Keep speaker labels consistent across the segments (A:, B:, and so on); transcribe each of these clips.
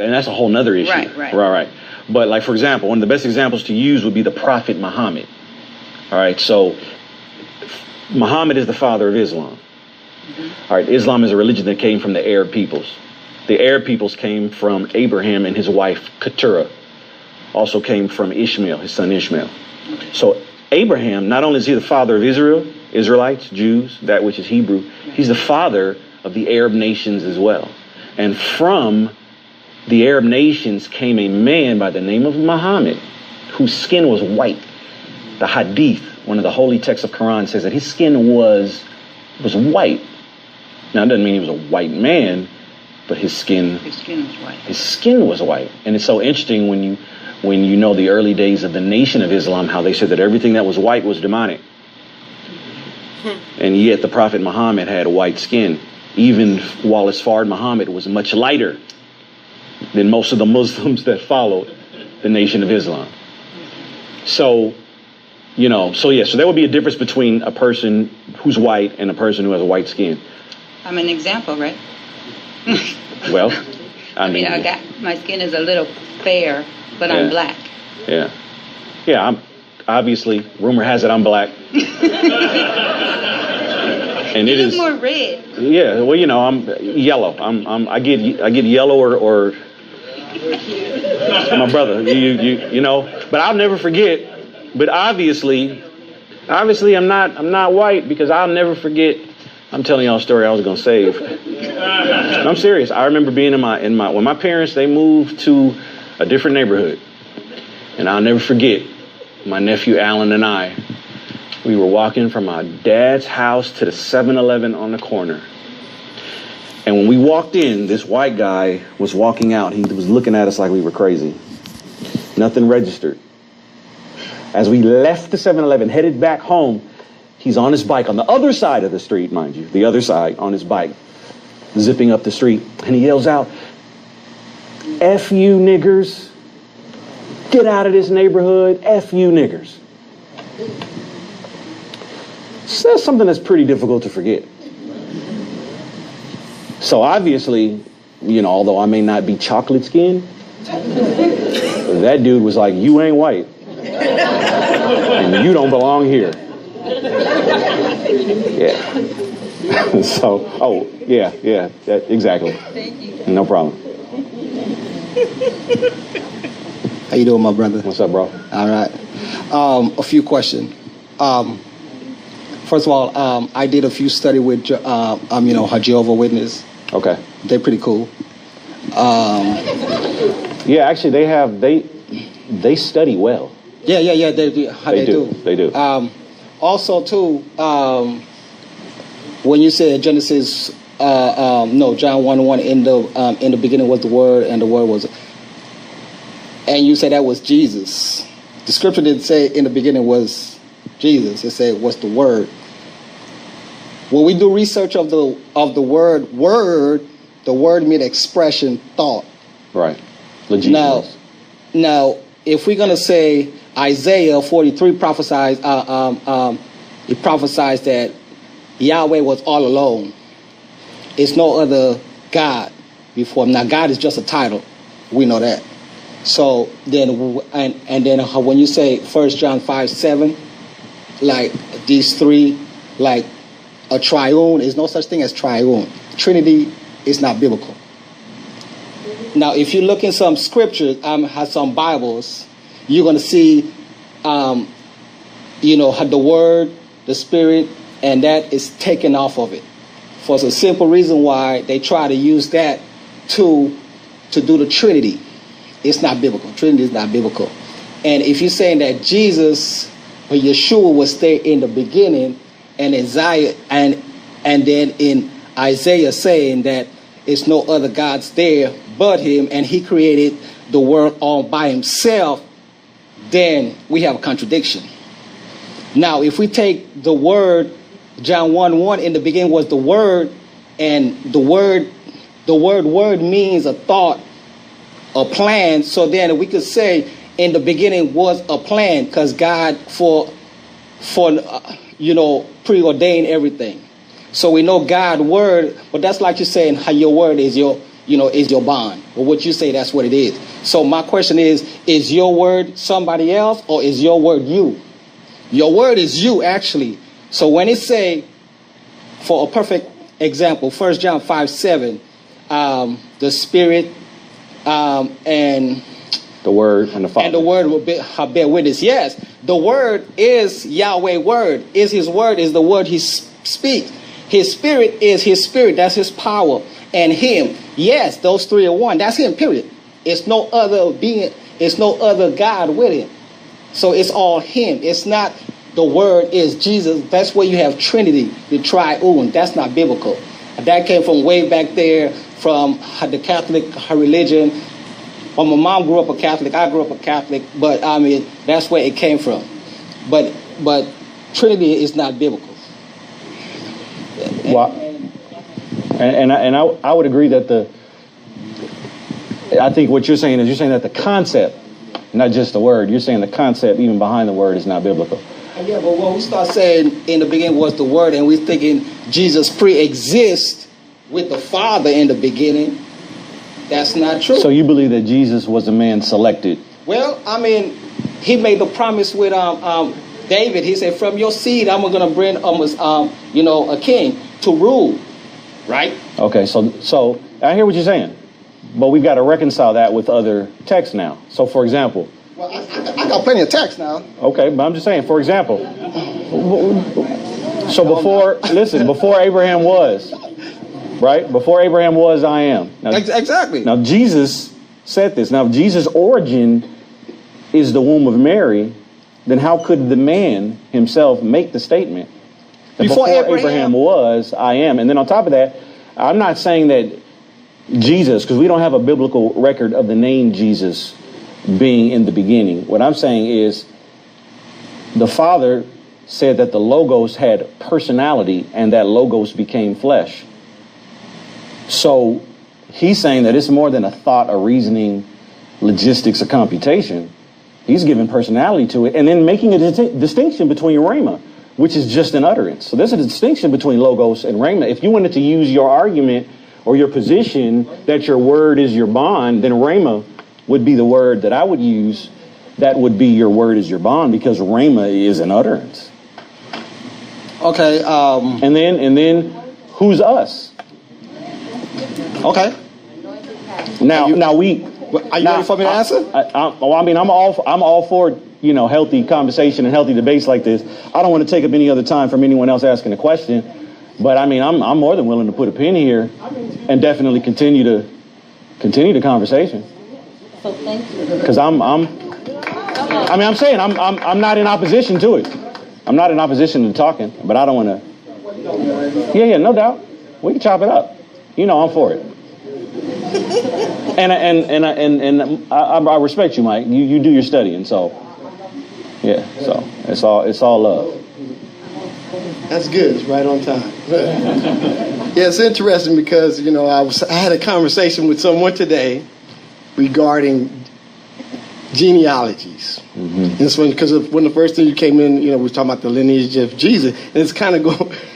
A: and that's a whole nother issue. Right. But like, for example, one of the best examples to use would be the Prophet Muhammad. All right, so Muhammad is the father of Islam. All right, Islam is a religion that came from the Arab peoples. The Arab peoples came from Abraham and his wife Keturah. Also came from Ishmael, his son Ishmael. So Abraham, not only is he the father of Israel, Israelites, Jews, that which is Hebrew, he's the father of the Arab nations as well. And from the Arab nations came a man by the name of Muhammad, whose skin was white. The Hadith, one of the holy texts of Quran, says that his skin was white. Now, it doesn't mean he was a white man, but his skin was white. His skin was white. And it's so interesting when you know the early days of the Nation of Islam, how they said that everything that was white was demonic. And yet the Prophet Muhammad had white skin, even while his father Muhammad was much lighter than most of the Muslims that followed the Nation of Islam. So, so there would be a difference between a person who's white and a person who has a white skin.
B: I'm an example, right?
A: Well,
B: my skin is a little fair, but I'm black.
A: Yeah, I'm obviously, rumor has it I'm black. And it is
B: more red.
A: Yeah, well, I'm yellow. I get yellow or my brother. But I'll never forget. But obviously I'm not white, because I'll never forget. I'm telling y'all a story I was gonna save. I'm serious. I remember being when my parents, they moved to a different neighborhood, and I'll never forget. My nephew Alan and I, we were walking from our dad's house to the 7-Eleven on the corner. And when we walked in, this white guy was walking out. He was looking at us like we were crazy. Nothing registered. As we left the 7-Eleven, headed back home, he's on his bike on the other side of the street, mind you, the other side on his bike, zipping up the street. And he yells out, "F you niggers. Get out of this neighborhood. F you niggers." So that's something that's pretty difficult to forget. So obviously, although I may not be chocolate skinned, that dude was like, "You ain't white. And you don't belong here." Yeah. So, exactly.
B: Thank you.
A: No problem.
C: How you doing, my brother?
A: What's up, bro?
C: All right. A few questions. First of all, I did a few study with, Jehovah's Witness.
A: Okay.
C: They're pretty cool.
A: Yeah, actually, they study well.
C: Yeah. They do.
A: They do.
C: Also, too, when you said Genesis, John 1:1, in the beginning was the Word, and the Word was, and you said that was Jesus. The scripture didn't say in the beginning was Jesus. It said was the Word. When we do research of the word, the word means expression, thought.
A: Right.
C: Now, if we're gonna say Isaiah 43 prophesies, it prophesies that Yahweh was all alone. It's no other God before him. Now, God is just a title. We know that. So then, and then when you say 1 John 5:7, like these three, like a triune, there's no such thing as triune. Trinity is not biblical. Now, if you look in some scriptures, has some Bibles, you're going to see, the Word, the Spirit, and that is taken off of it. For the simple reason why they try to use that to do the Trinity. It's not biblical. Trinity is not biblical. And if you're saying that Jesus or Yeshua was there in the beginning, and Isaiah and then in Isaiah saying that it's no other gods there but him, and he created the world all by himself, then we have a contradiction. Now, if we take the word, John 1:1, in the beginning was the Word, and the word means a thought, a plan. So then we could say in the beginning was a plan, because God preordained everything. So we know God's word, but that's like you're saying how your word is is your bond. But what you say, that's what it is. So my question is your word somebody else, or is your word you? Your word is you, actually. So when it say, for a perfect example, 1 John 5:7, the Spirit and
A: the Word and the Father.
C: And the Word will bear witness. Yes, the Word is Yahweh word. Is His word, is the word He speaks. His Spirit is His Spirit. That's His power. And Him. Yes, those three are one. That's Him, period. It's no other being. It's no other God with Him. So it's all Him. It's not the Word is Jesus. That's where you have Trinity, the triune. That's not biblical. That came from way back there from the Catholic religion. Well, my mom grew up a Catholic. I grew up a Catholic. But, I mean, that's where it came from. But Trinity is not biblical.
A: Well, and I would agree that I think what you're saying is that the concept, not just the word, you're saying the concept even behind the word is not biblical.
C: Yeah, but when we start saying in the beginning was the word, and we're thinking Jesus pre-exists with the Father in the beginning, that's not true.
A: So you believe that Jesus was a man selected?
C: Well, I mean, He made the promise with David. He said, from your seed, I'm going to bring a king to rule, right?
A: Okay, so I hear what you're saying, but we've got to reconcile that with other texts now. So, for example.
C: Well, I got plenty of texts now.
A: Okay, but I'm just saying, for example. So before Abraham was, right? Before Abraham was, I am. Now,
C: exactly.
A: Now, Jesus said this. Now, if Jesus' origin is the womb of Mary, then how could the man himself make the statement that before Abraham was, I am? And then on top of that, I'm not saying that Jesus, because we don't have a biblical record of the name Jesus being in the beginning. What I'm saying is the Father said that the Logos had personality and that Logos became flesh. So he's saying that it's more than a thought, a reasoning, logistics, a computation. He's giving personality to it and then making a distinction between Rhema, which is just an utterance. So there's a distinction between Logos and Rhema. If you wanted to use your argument or your position that your word is your bond, then Rhema would be the word that I would use. That would be your word is your bond, because Rhema is an utterance.
C: Okay.
A: And then who's us?
C: Okay.
A: Now we.
C: Are you ready for me to answer?
A: I'm all for healthy conversation and healthy debates like this. I don't want to take up any other time from anyone else asking a question, but I mean I'm more than willing to put a pin here and definitely continue the conversation.
B: So thank you.
A: Because I'm saying I'm not in opposition to it. I'm not in opposition to talking, but I don't want to. Yeah, no doubt. We can chop it up. I'm for it. And I respect you, Mike. You do your studying, so yeah. So it's all love.
D: That's good. It's right on time. Yeah, it's interesting because I had a conversation with someone today regarding genealogies. Mm-hmm. And it's because when the first thing you came in, we were talking about the lineage of Jesus, and it's kind of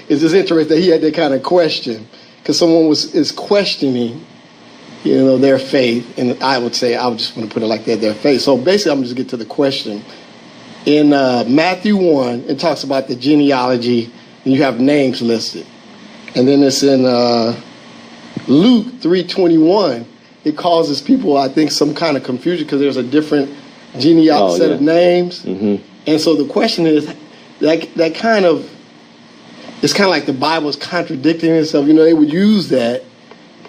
D: it's just interesting that he had that kind of question because someone is questioning. Their faith, and I would just want to put it like that, their faith. So basically, I'm just get to the question. In Matthew 1, it talks about the genealogy, and you have names listed. And then it's in Luke 3:21. It causes people, I think, some kind of confusion because there's a different genealogy set of names. Mm-hmm. And so the question is, that kind of, it's kind of like the Bible is contradicting itself. They would use that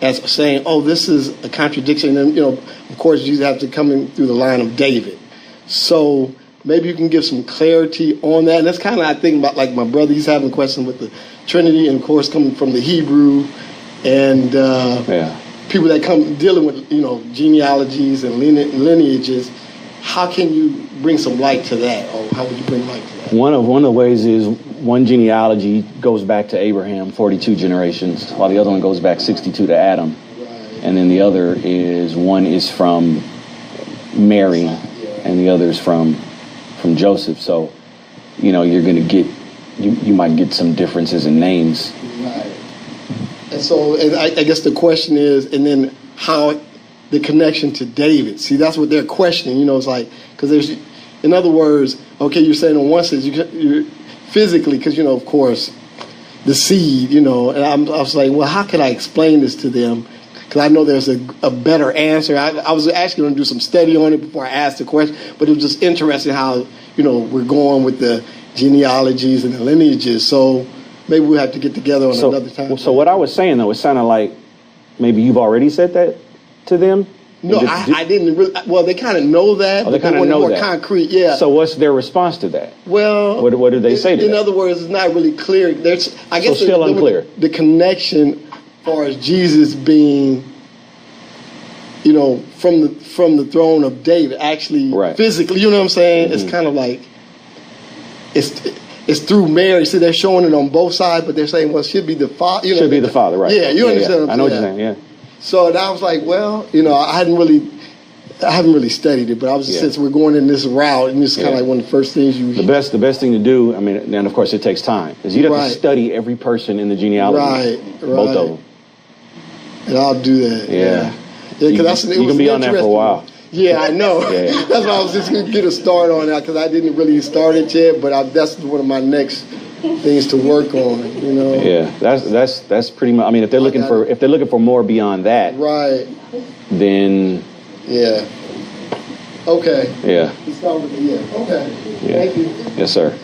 D: as saying, oh, this is a contradiction. And, of course, Jesus has to come in through the line of David. So maybe you can give some clarity on that. And that's kind of, I think, about like my brother, he's having a question with the Trinity, and, of course, coming from the Hebrew, and people that come dealing with, genealogies and lineages. How can you bring some light to that, or how would you bring light to that?
A: One of the ways is one genealogy goes back to Abraham, 42 generations, while the other one goes back 62 to Adam. Right. And then the other one is from Mary, and the other is from Joseph. So, you're going to get, you might get some differences in names.
D: Right. And so I guess the question is, and then how the connection to David. See, that's what they're questioning. It's like, because there's, in other words, okay, you're saying in one sense, you're physically, because, of course, the seed, and I was like, well, how can I explain this to them? Because I know there's a better answer. I was actually going to do some study on it before I asked the question, but it was just interesting how, we're going with the genealogies and the lineages. So maybe we'll have to get together on another time.
A: So what I was saying, though, it sounded like maybe you've already said that to them?
D: No, I didn't really. Well, they kind of know that.
A: Oh, they kind of know
D: more
A: that.
D: Concrete, yeah.
A: So what's their response to that?
D: Well,
A: what did they say to that?
D: In other words, it's not really clear. I guess
A: still unclear.
D: The connection, as far as Jesus being, from the throne of David, actually physically. You know what I'm saying? Mm-hmm. It's kind of like it's through Mary. See, they're showing it on both sides, but they're saying, well, it should be the father.
A: Should be the father, right?
D: Yeah, you understand.
A: Yeah. I know what you're saying. Yeah.
D: So I was like, well, I haven't really studied it, but I was just, since we're going in this route, and it's kind of like one of the first things you.
A: The best thing to do, I mean, and of course it takes time, is you'd have to study every person in the genealogy, both of them.
D: And I'll do that.
A: Yeah.
D: Because
A: you can be on that for a while.
D: Yeah, I know. That's why I was just going to get a start on that, because I didn't really start it yet, but that's one of my next things to work on.
A: Yeah, that's pretty much. I mean, if they're looking for more beyond that,
D: right?
A: Then
D: yeah. Okay.
A: Yeah.
D: Okay.
A: Yeah.
D: Thank you.
A: Yes, sir.